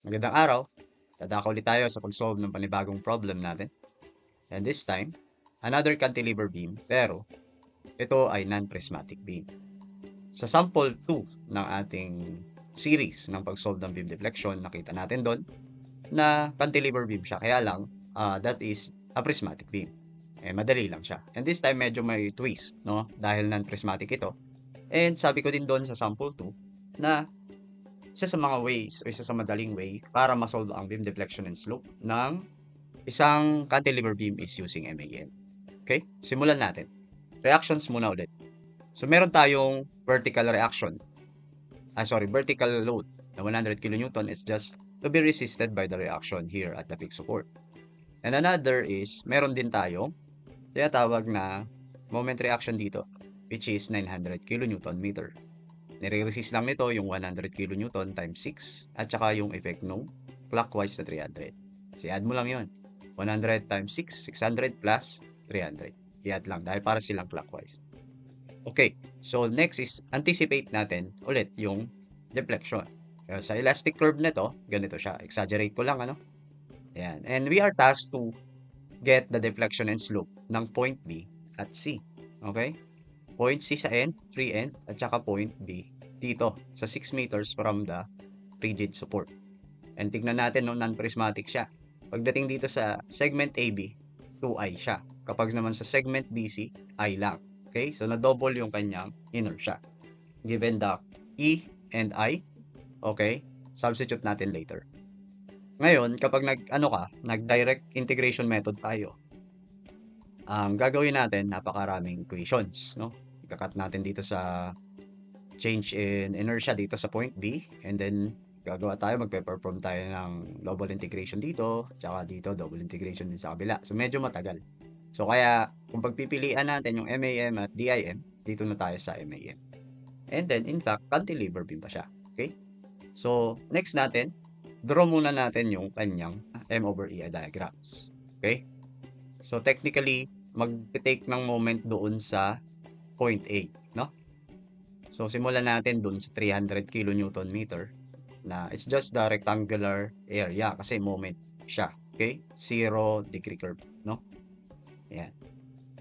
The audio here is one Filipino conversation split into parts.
Magandang araw. Dadako ulit tayo sa pag-solve ng panibagong problem natin. And this time, another cantilever beam, pero ito ay non-prismatic beam. Sa sample 2 ng ating series ng pag-solve ng beam deflection, nakita natin doon na cantilever beam siya. Kaya lang, that is a prismatic beam. Madali lang siya. And this time, medyo may twist, no? Dahil non-prismatic ito. And sabi ko din doon sa sample 2 na isa sa mga ways o isa sa madaling way para ma-solve ang beam deflection and slope ng isang cantilever beam is using MAM. Okay? Simulan natin. Reactions muna ulit. So, meron tayong vertical reaction. Vertical load na 100 kN is just to be resisted by the reaction here at the peak support. And another is, meron din tayong tinatawag na moment reaction dito, which is 900 kN/meter. Nire-resist lang nito yung 100 kN times 6 at saka yung effect nung clockwise na 300. So, add mo lang yon. 100 times 6, 600 plus 300. I-add lang dahil para silang clockwise. Okay, so next is anticipate natin ulit yung deflection. Sa elastic curve nito, ganito siya. Exaggerate ko lang, ano? Ayan. And we are tasked to get the deflection and slope ng point B at C. Okay? Point C sa end, free end, at saka point B dito sa 6 meters from the rigid support. And tignan natin, no, non-prismatic siya. Pagdating dito sa segment AB, 2i siya. Kapag naman sa segment BC, I lang. Okay? So, na-double yung kanyang inertia. Given the E and I, okay? Substitute natin later. Ngayon, kapag nag-direct integration method tayo, ang gagawin natin, napakaraming equations, no? Ikakat natin dito sa change in inertia dito sa point B, and then gagawa tayo, magpe-perform tayo ng double integration dito, tsaka dito double integration din sa kabila. So medyo matagal. So kaya kung pagpipilian natin yung MAM at DIM, dito na tayo sa MAM. And then in fact, cantilever beam pa siya. Okay? So next natin, draw muna natin yung kanyang M/EI diagrams. Okay? So technically, mag-take ng moment doon sa point A, no? So simulan natin doon sa 300 kN/meter na it's just the rectangular area kasi moment siya. Okay? 0 degree curve, no? Ayan.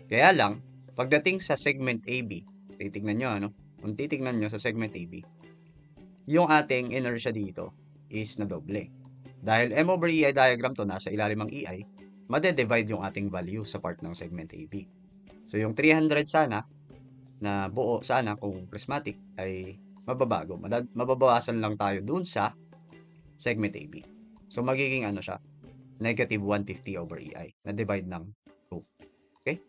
Kaya lang, pagdating sa segment AB, titignan nyo, ano? Kung titignan nyo sa segment AB, yung ating inertia dito is na doble. Dahil M/EI diagram to, nasa ilalim ng EI, made-divide yung ating value sa part ng segment AB. So yung 300 sana, na buo sana kung prismatic ay mababago. Mababawasan lang tayo dun sa segment AB. So magiging ano siya, negative 150/EI na divide ng 2. Okay?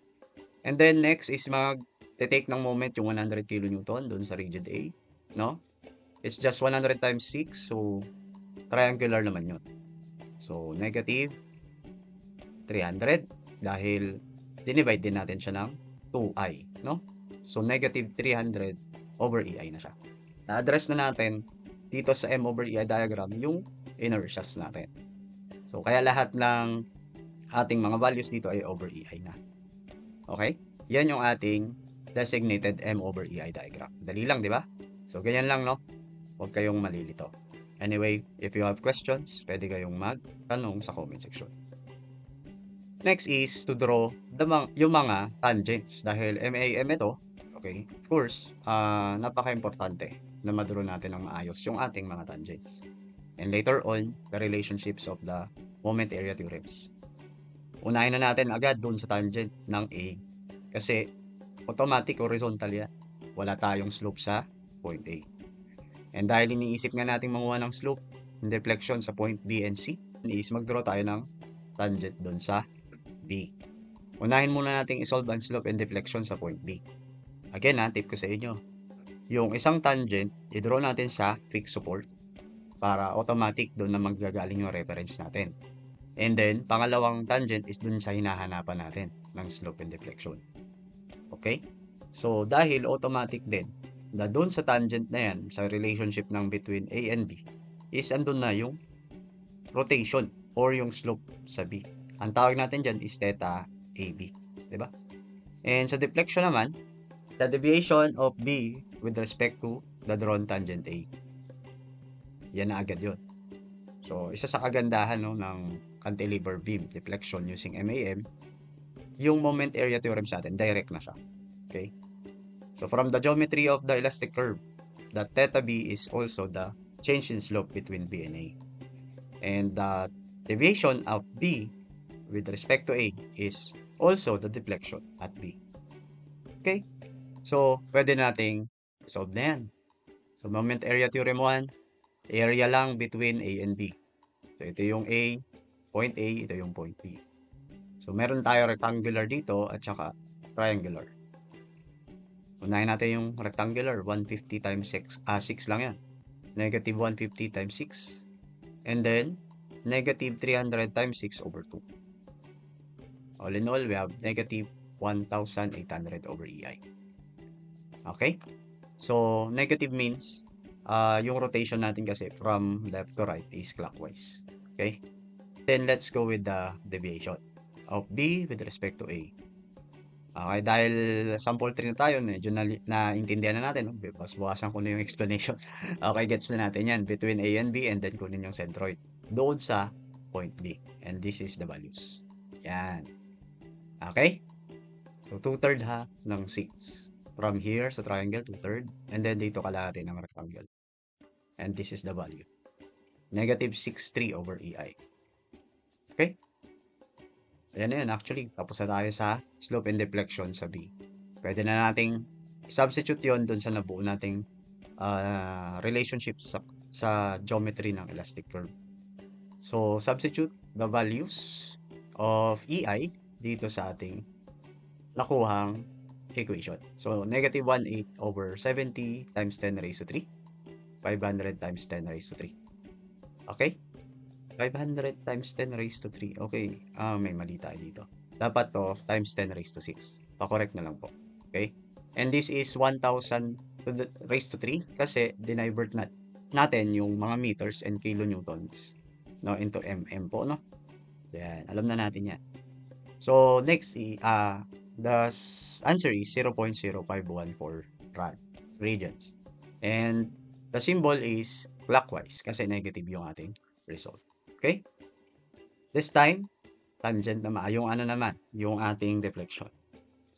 And then next is mag-take ng moment yung 100 kN dun sa rigid A, no? It's just 100 times 6, so triangular naman yun. So negative 300 dahil dinivide din natin siya ng 2i, no? So negative 300/EI na siya. Na-address na natin dito sa M/EI diagram yung inertias natin. So kaya lahat ng ating mga values dito ay over EI na. Okay? Yan yung ating designated M/EI diagram. Dali lang, di ba? So ganyan lang, no? Huwag kayong malilito. Anyway, if you have questions, pwede kayong magtanong sa comment section. Next is to draw yung mga tangents. Dahil MAM ito, okay, of course, napaka-importante na madraw natin ng maayos yung ating mga tangents. And later on, the relationships of the moment area theorems. Unahin na natin agad dun sa tangent ng A. Kasi automatic horizontal yan. Wala tayong slope sa point A. And dahil iniisip nga natin manguha ng slope and deflection sa point B and C, is mag-draw tayo ng tangent dun sa B. Unahin muna natin isolve ang slope and deflection sa point B. Again, tip ko sa inyo. Yung isang tangent, i-draw natin sa fixed support para automatic doon na magagaling yung reference natin. And then, pangalawang tangent is dun sa hinahanapan natin ng slope and deflection. Okay? So, dahil automatic din na dun sa tangent na yan, sa relationship ng between A and B, is andun na yung rotation or yung slope sa B. Ang tawag natin dyan is theta AB. Diba? And sa deflection naman, the deviation of B with respect to the drawn tangent A. Yan na agad yun. So, isa sa kagandahan no, ng cantilever beam deflection using MAM, yung moment area theorem sa atin, direct na siya. Okay? So, from the geometry of the elastic curve, the theta B is also the change in slope between B and A. And the deviation of B with respect to A is also the deflection at B. Okay? So, pwede nating solve na yan. So, moment area theorem 1, area lang between A and B. So, ito yung A, point A, ito yung point B. So, meron tayo rectangular dito at saka triangular. Unahin natin yung rectangular, 150 times 6, 6 lang yan. Negative 150 times 6. And then, negative 300 times 6 over 2. All in all, we have negative 1,800 over EI. Okay? So, negative means, yung rotation natin kasi from left to right is clockwise. Okay? Then, let's go with the deviation of B with respect to A. Okay, dahil sample 3 na tayo, medyo naintindihan na natin. No? Buwasan ko na yung explanation. Okay, gets na natin yan. Between A and B and then kunin yung centroid. Doon sa point B. And this is the values. Yan. Okay? So, 2/3 ha ng 6. From here sa triangle, 2/3. And then dito kalahati ng rectangle. And this is the value. Negative 6.3 over EI. Okay? Ayan na yun. Actually, tapos na tayo sa slope and deflection sa B. Pwede na nating substitute yon dun sa nabuo nating relationship sa geometry ng elastic curve. So, substitute the values of EI dito sa ating nakuhang equation. So, negative 1/8 over 70 times 10 raised to 3. 500 times 10 raised to 3. Okay? 500 times 10 raised to 3. Okay. May mali tayo dito. Dapat to times 10 raised to 6. Pa-correct na lang po. Okay? And this is 1,000 to the raised to 3 kasi dinivert natin yung mga meters and kilonewtons no, into mm po, no? Yan. Alam na natin yan. So, next, the answer is 0.0514 radians. And the symbol is clockwise kasi negative yung ating result. Okay? This time, tangent naman. Yung ano naman, yung ating deflection.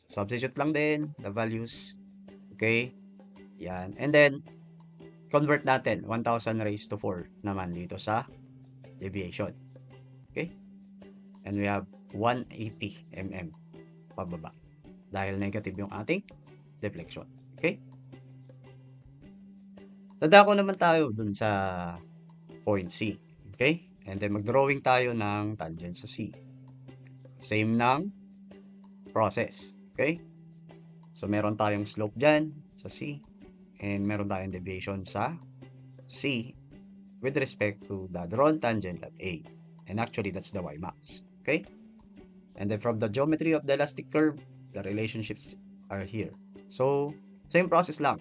So, substitute lang din the values. Okay? Yan. And then, convert natin 1,000 raised to 4 naman dito sa deviation. Okay? And we have 180 mm pababa. Dahil negative yung ating deflection. Okay? Dadako naman tayo dun sa point C. Okay? And then mag-drawing tayo ng tangent sa C. Same ng process. Okay? So, meron tayong slope dyan sa C. And meron tayong deviation sa C with respect to the drawn tangent at A. And actually, that's the y-max. Okay? And then from the geometry of the elastic curve, the relationships are here. So, same process lang.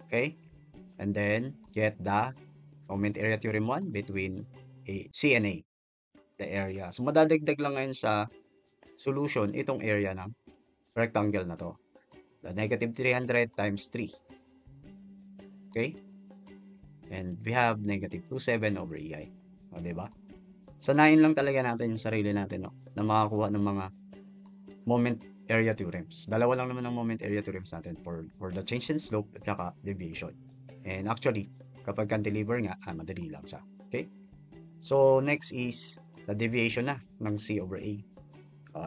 Okay? And then, get the moment area theorem 1 between C and A. The area. So, madadagdag lang ngayon sa solution itong area ng rectangle na to. The negative 300 times 3. Okay? And we have negative 27 over EI. O, diba? Sanayin lang talaga natin yung sarili natin, no? Na makakuha ng mga moment area theorems. Dalawa lang naman ang moment area theorems natin for the change in slope at saka deviation. And actually, kapag cantilever nga, madali lang siya. Okay? So, next is the deviation na ng C over A.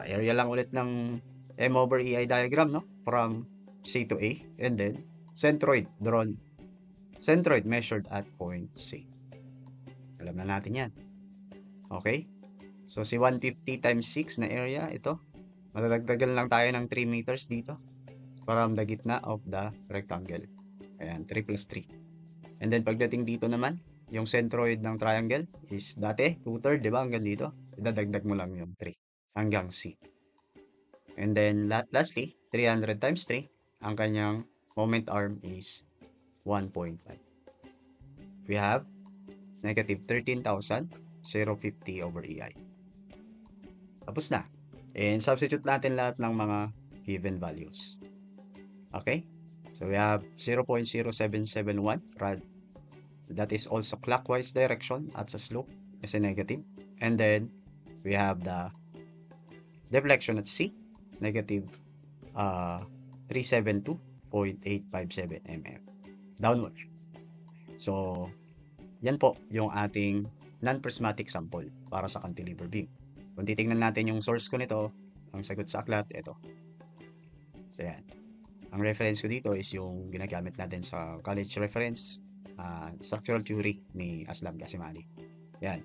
Area lang ulit ng M over EI diagram, no? From C to A. And then, centroid drawn. Centroid measured at point C. Alam na natin yan. Okay? So, si 150 times 6 na area, ito. Madadagdagan lang tayo ng 3 meters dito. From the gitna of the rectangle. Ayan, 3 plus 3. And then, pagdating dito naman, yung centroid ng triangle is dati, 2/3, di ba? Hanggang dito. Idadagdag mo lang yung 3 hanggang C. And then, lastly, 300 times 3, ang kanyang moment arm is 1.5. We have negative 13,050 over EI. Tapos na. And substitute natin lahat ng mga given values. Okay? So, we have 0.0771 rad that is also clockwise direction at sa slope is a negative. And then we have the deflection at C, negative 372.857 mm downward. So, yan po yung ating non-prismatic sample para sa cantilever beam. Kung titingnan natin yung source ko nito, ang sagot sa aklat, ito. So, yan. Ang reference ko dito is yung ginagamit natin sa college reference, structural theory ni Aslam Gasimali. Yan.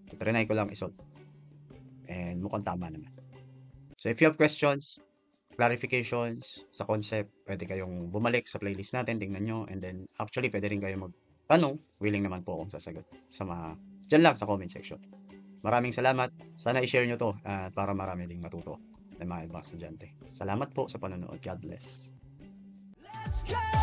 So, trinay ko lang isolve. And mukhang tama naman. So, if you have questions, clarifications sa concept, pwede kayong bumalik sa playlist natin, tingnan nyo. And then, actually, pwede rin kayo magtanong. Willing naman po akong sasagot sa dyan lang sa comment section. Maraming salamat. Sana i-share nyo to para marami ding matuto ng mga ibang estudyante. Salamat po sa panonood. God bless. Let's go!